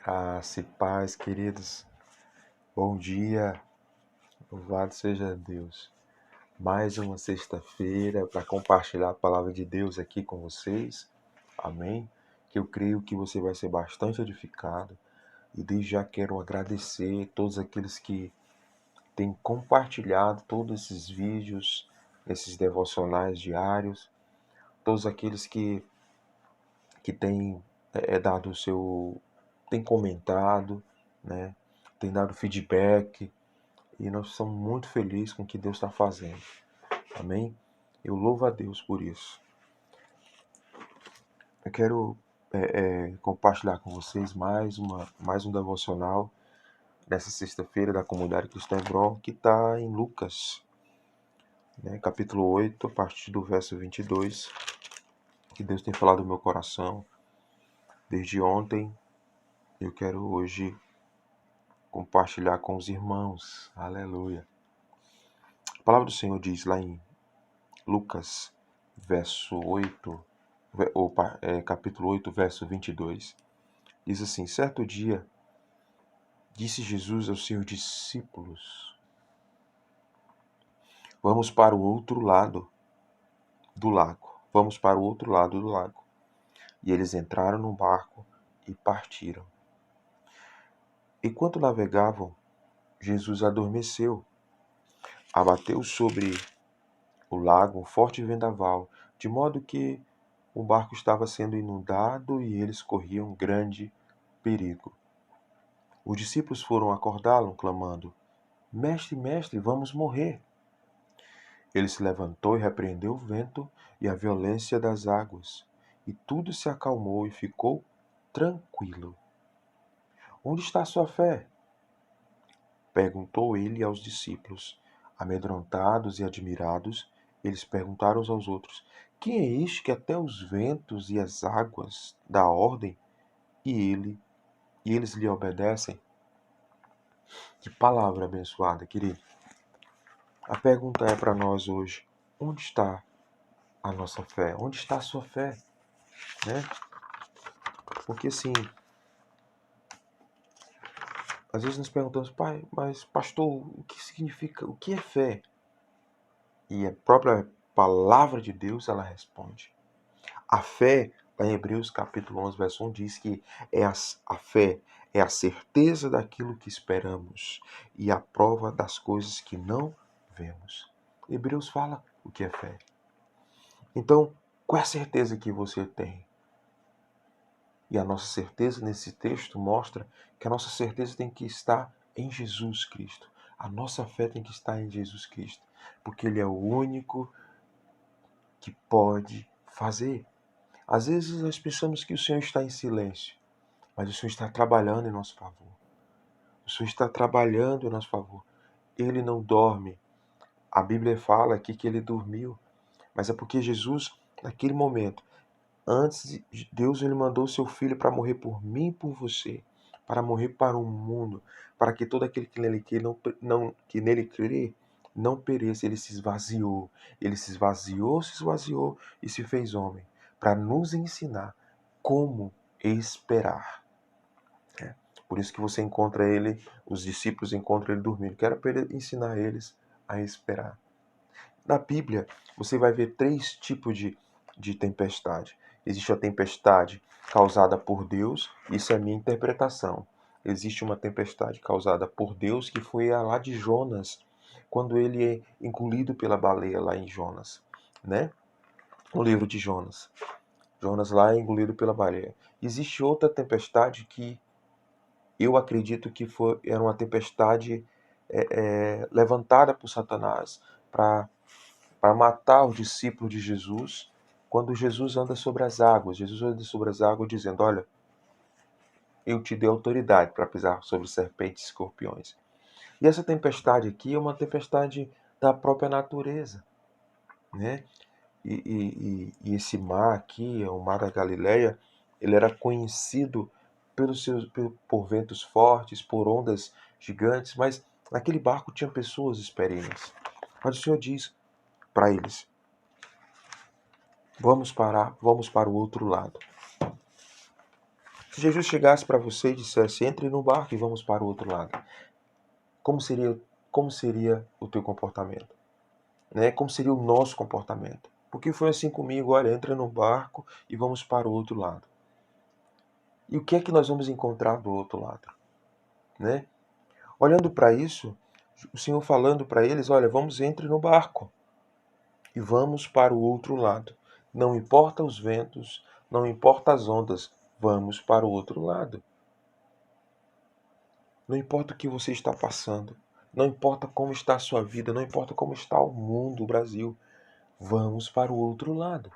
Graça e paz, queridos. Bom dia, louvado seja Deus. Mais uma sexta-feira para compartilhar a palavra de Deus aqui com vocês. Amém? Que eu creio que você vai ser bastante edificado. E desde já quero agradecer a todos aqueles que têm compartilhado todos esses vídeos, esses devocionais diários, todos aqueles que têm dado o seu, têm comentado, né? Têm dado feedback. E nós estamos muito felizes com o que Deus está fazendo. Amém? Eu louvo a Deus por isso. Eu quero compartilhar com vocês mais um devocional nessa sexta-feira da comunidade Cristã Hebron, que está em Lucas, né, capítulo 8, a partir do verso 22, que Deus tem falado no meu coração desde ontem. Eu quero hoje compartilhar com os irmãos. Aleluia. A palavra do Senhor diz lá em Lucas, capítulo 8, verso 22, diz assim: certo dia, disse Jesus aos seus discípulos: vamos para o outro lado do lago. Vamos para o outro lado do lago. E eles entraram no barco e partiram. Enquanto navegavam, Jesus adormeceu. Abateu sobre o lago um forte vendaval, de modo que o barco estava sendo inundado e eles corriam grande perigo. Os discípulos foram acordá-lo, clamando: Mestre, mestre, vamos morrer. Ele se levantou e repreendeu o vento e a violência das águas, e tudo se acalmou e ficou tranquilo. Onde está a sua fé? Perguntou ele aos discípulos. Amedrontados e admirados, eles perguntaram uns aos outros: Quem é este que até os ventos e as águas dá ordem e eles lhe obedecem? Que palavra abençoada, querido. A pergunta é para nós hoje: onde está a nossa fé? Onde está a sua fé? Né? Porque assim, às vezes nos perguntamos: pai, mas pastor, o que significa, o que é fé? E a própria palavra de Deus, ela responde. A fé, lá em Hebreus capítulo 11, verso 1, diz que a fé é a certeza daquilo que esperamos e a prova das coisas que não vemos. Hebreus fala o que é fé. Então, qual é a certeza que você tem? E a nossa certeza nesse texto mostra que a nossa certeza tem que estar em Jesus Cristo. A nossa fé tem que estar em Jesus Cristo, porque Ele é o único que pode fazer. Às vezes nós pensamos que o Senhor está em silêncio, mas o Senhor está trabalhando em nosso favor. O Senhor está trabalhando em nosso favor. Ele não dorme. A Bíblia fala aqui que ele dormiu, mas é porque Jesus, naquele momento, antes de Deus, ele mandou seu filho para morrer por mim e por você, para morrer para o mundo, para que todo aquele que nele crê não pereça. Ele se esvaziou. Ele se esvaziou e se fez homem, para nos ensinar como esperar. Por isso que você encontra ele, os discípulos encontram ele dormindo, que era para ele ensinar eles a esperar. Na Bíblia, você vai ver três tipos de tempestade. Existe a tempestade causada por Deus, isso é a minha interpretação. Existe uma tempestade causada por Deus, que foi a lá de Jonas, quando ele é engolido pela baleia lá em Jonas, né? No livro de Jonas. Jonas lá é engolido pela baleia. Existe outra tempestade que eu acredito que era uma tempestade levantada por Satanás para matar os discípulos de Jesus, quando Jesus anda sobre as águas. Jesus anda sobre as águas dizendo: olha, eu te dei autoridade para pisar sobre serpentes e escorpiões. E essa tempestade aqui é uma tempestade da própria natureza, né? E esse mar aqui, o mar da Galileia, ele era conhecido por ventos fortes, por ondas gigantes, mas naquele barco tinha pessoas experientes. Mas o Senhor diz para eles: vamos para o outro lado. Se Jesus chegasse para você e dissesse, entre no barco e vamos para o outro lado, como seria o teu comportamento? Né? Como seria o nosso comportamento? Porque foi assim comigo, olha, entra no barco e vamos para o outro lado. E o que é que nós vamos encontrar do outro lado? Né? Olhando para isso, o Senhor falando para eles, olha, vamos entre no barco e vamos para o outro lado. Não importa os ventos, não importa as ondas, vamos para o outro lado. Não importa o que você está passando, não importa como está a sua vida, não importa como está o mundo, o Brasil, vamos para o outro lado.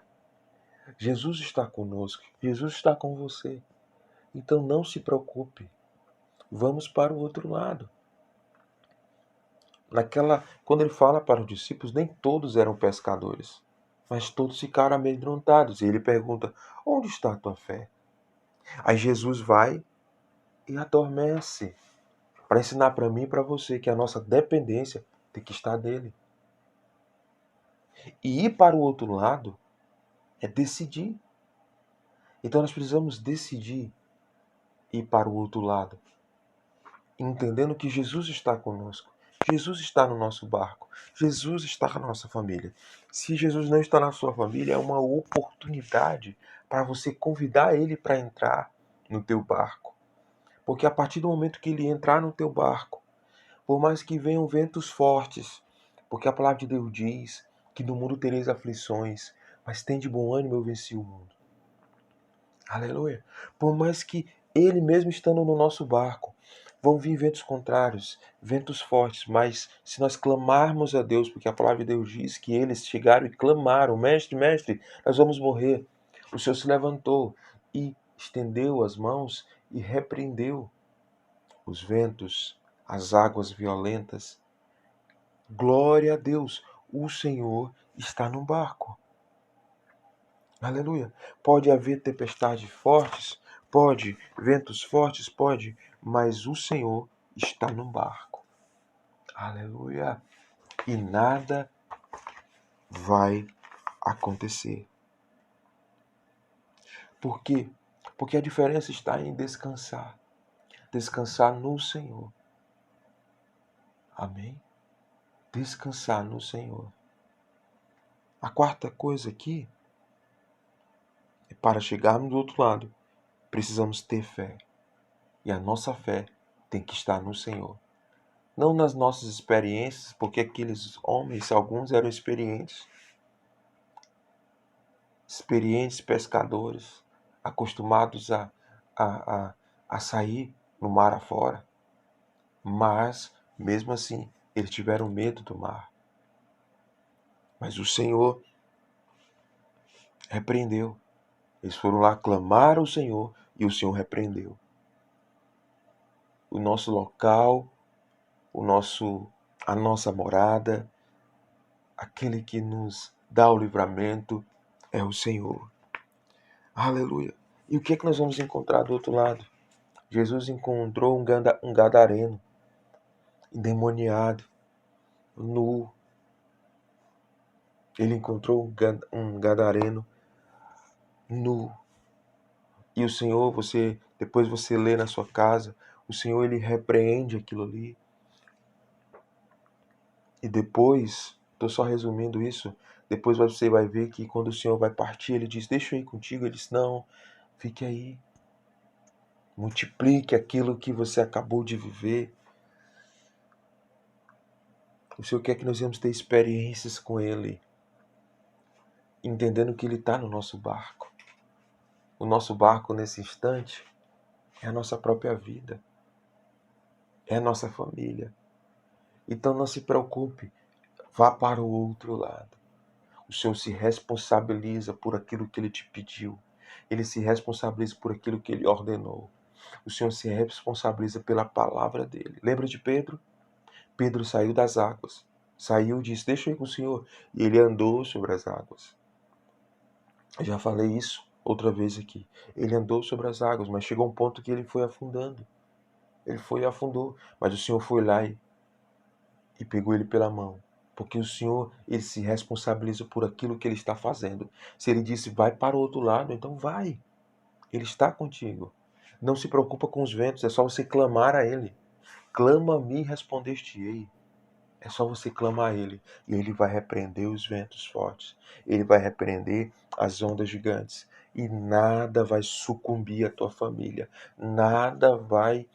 Jesus está conosco, Jesus está com você. Então não se preocupe, vamos para o outro lado. Quando ele fala para os discípulos, nem todos eram pescadores, mas todos ficaram amedrontados. E ele pergunta, onde está a tua fé? Aí Jesus vai e adormece, para ensinar para mim e para você que a nossa dependência tem que estar dele. E ir para o outro lado é decidir. Então nós precisamos decidir ir para o outro lado, entendendo que Jesus está conosco. Jesus está no nosso barco. Jesus está na nossa família. Se Jesus não está na sua família, é uma oportunidade para você convidar ele para entrar no teu barco. Porque a partir do momento que ele entrar no teu barco, por mais que venham ventos fortes, porque a palavra de Deus diz que no mundo tereis aflições, mas tem de bom ânimo, eu venci o mundo. Aleluia. Por mais que ele mesmo estando no nosso barco, vão vir ventos contrários, ventos fortes, mas se nós clamarmos a Deus, porque a palavra de Deus diz que eles chegaram e clamaram, mestre, mestre, nós vamos morrer. O Senhor se levantou e estendeu as mãos e repreendeu os ventos, as águas violentas. Glória a Deus, o Senhor está no barco. Aleluia. Pode haver tempestades fortes, pode, ventos fortes, pode, mas o Senhor está no barco. Aleluia. E nada vai acontecer. Por quê? Porque a diferença está em descansar. Descansar no Senhor. Amém? Descansar no Senhor. A quarta coisa aqui é para chegarmos do outro lado, precisamos ter fé. E a nossa fé tem que estar no Senhor. Não nas nossas experiências, porque aqueles homens, alguns eram experientes pescadores, acostumados a sair no mar afora. Mas, mesmo assim, eles tiveram medo do mar. Mas o Senhor repreendeu. Eles foram lá clamar ao Senhor e o Senhor repreendeu. O nosso local, a nossa morada, aquele que nos dá o livramento é o Senhor. Aleluia. E o que é que nós vamos encontrar do outro lado? Jesus encontrou um gadareno, endemoniado, nu. Ele encontrou um gadareno nu. E o Senhor, depois você lê na sua casa, o Senhor ele repreende aquilo ali. E depois, estou só resumindo isso, depois você vai ver que quando o Senhor vai partir, ele diz, deixa eu ir contigo. Ele diz, não, fique aí. Multiplique aquilo que você acabou de viver. O Senhor quer que nós vamos ter experiências com Ele, entendendo que Ele está no nosso barco. O nosso barco nesse instante é a nossa própria vida, é a nossa família. Então não se preocupe, vá para o outro lado. O Senhor se responsabiliza por aquilo que Ele te pediu. Ele se responsabiliza por aquilo que Ele ordenou. O Senhor se responsabiliza pela palavra dEle. Lembra de Pedro? Pedro saiu das águas. Saiu e disse, deixa eu ir com o Senhor. E ele andou sobre as águas. Eu já falei isso outra vez aqui. Ele andou sobre as águas, mas chegou um ponto que ele foi afundando. Ele foi e afundou. Mas o Senhor foi lá e pegou ele pela mão. Porque o Senhor, ele se responsabiliza por aquilo que ele está fazendo. Se ele disse, vai para o outro lado, então vai. Ele está contigo. Não se preocupa com os ventos, é só você clamar a Ele. Clama-me e respondeste-ei. É só você clamar a Ele. E Ele vai repreender os ventos fortes. Ele vai repreender as ondas gigantes. E nada vai sucumbir à tua família. Nada vai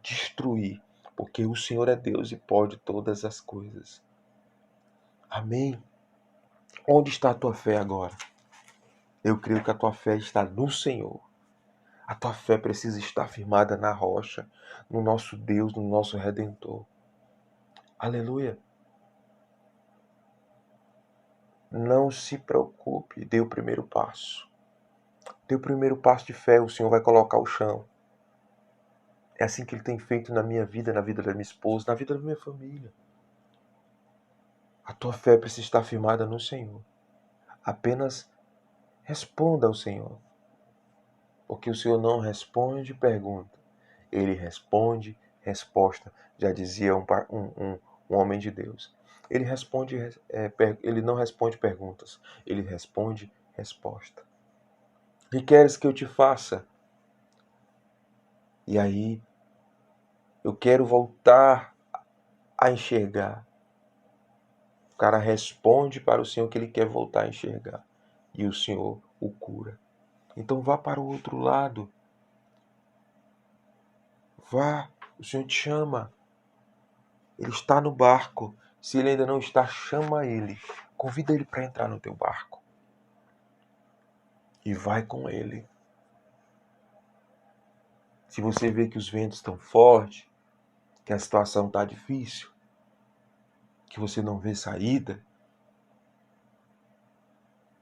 destruir. Porque o Senhor é Deus e pode todas as coisas. Amém? Onde está a tua fé agora? Eu creio que a tua fé está no Senhor. A tua fé precisa estar firmada na rocha, no nosso Deus, no nosso Redentor. Aleluia. Não se preocupe, dê o primeiro passo. Dê o primeiro passo de fé, o Senhor vai colocar o chão. É assim que Ele tem feito na minha vida, na vida da minha esposa, na vida da minha família. A tua fé precisa estar firmada no Senhor. Apenas responda ao Senhor. Porque o Senhor não responde pergunta. Ele responde resposta. Já dizia um homem de Deus. Ele ele não responde perguntas. Ele responde resposta. O que queres que eu te faça? E aí, eu quero voltar a enxergar. O cara responde para o Senhor que ele quer voltar a enxergar. E o Senhor o cura. Então vá para o outro lado. Vá, o Senhor te chama. Ele está no barco. Se ele ainda não está, chama ele. Convida ele para entrar no teu barco. E vai com ele. Se você vê que os ventos estão fortes, que a situação está difícil, que você não vê saída,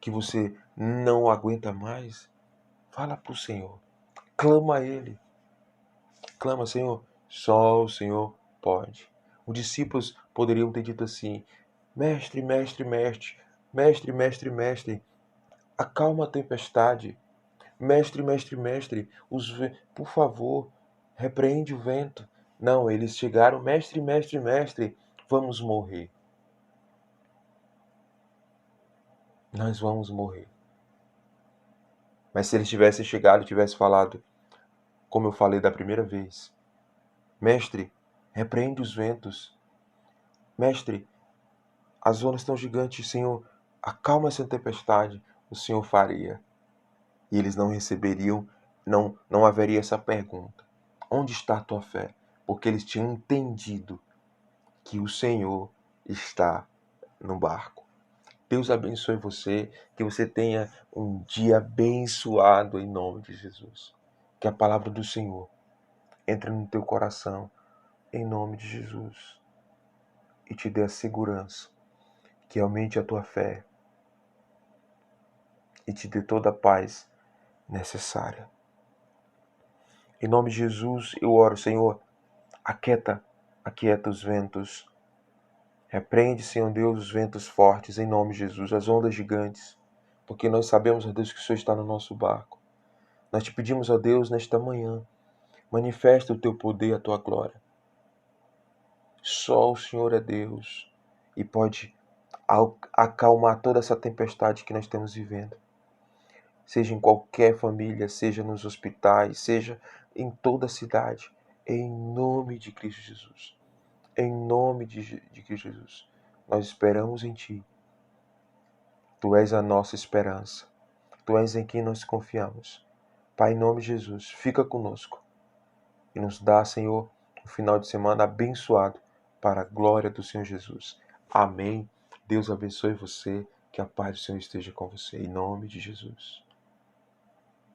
que você não aguenta mais, fala para o Senhor. Clama a Ele. Clama, Senhor. Só o Senhor pode. Os discípulos poderiam ter dito assim: Mestre, mestre, mestre, mestre, mestre, mestre, acalma a tempestade. Mestre, mestre, mestre, por favor, repreende o vento. Não, eles chegaram, mestre, mestre, mestre, vamos morrer. Nós vamos morrer. Mas se eles tivessem chegado e tivessem falado, como eu falei da primeira vez, mestre, repreende os ventos. Mestre, as ondas estão gigantes, Senhor, acalma essa tempestade. O Senhor faria. E eles não receberiam, não haveria essa pergunta. Onde está a tua fé? Porque eles tinham entendido que o Senhor está no barco. Deus abençoe você, que você tenha um dia abençoado em nome de Jesus. Que a palavra do Senhor entre no teu coração em nome de Jesus e te dê a segurança, que aumente a tua fé e te dê toda a paz necessária. Em nome de Jesus eu oro, Senhor, aquieta os ventos. Repreende, Senhor Deus, os ventos fortes, em nome de Jesus, as ondas gigantes, porque nós sabemos, ó Deus, que o Senhor está no nosso barco. Nós te pedimos, ó Deus, nesta manhã, manifesta o teu poder, a tua glória. Só o Senhor é Deus e pode acalmar toda essa tempestade que nós estamos vivendo. Seja em qualquer família, seja nos hospitais, seja em toda a cidade, em nome de Cristo Jesus. Em nome de Cristo Jesus, nós esperamos em Ti. Tu és a nossa esperança. Tu és em quem nós confiamos. Pai, em nome de Jesus, fica conosco e nos dá, Senhor, um final de semana abençoado para a glória do Senhor Jesus. Amém. Deus abençoe você, que a paz do Senhor esteja com você. Em nome de Jesus.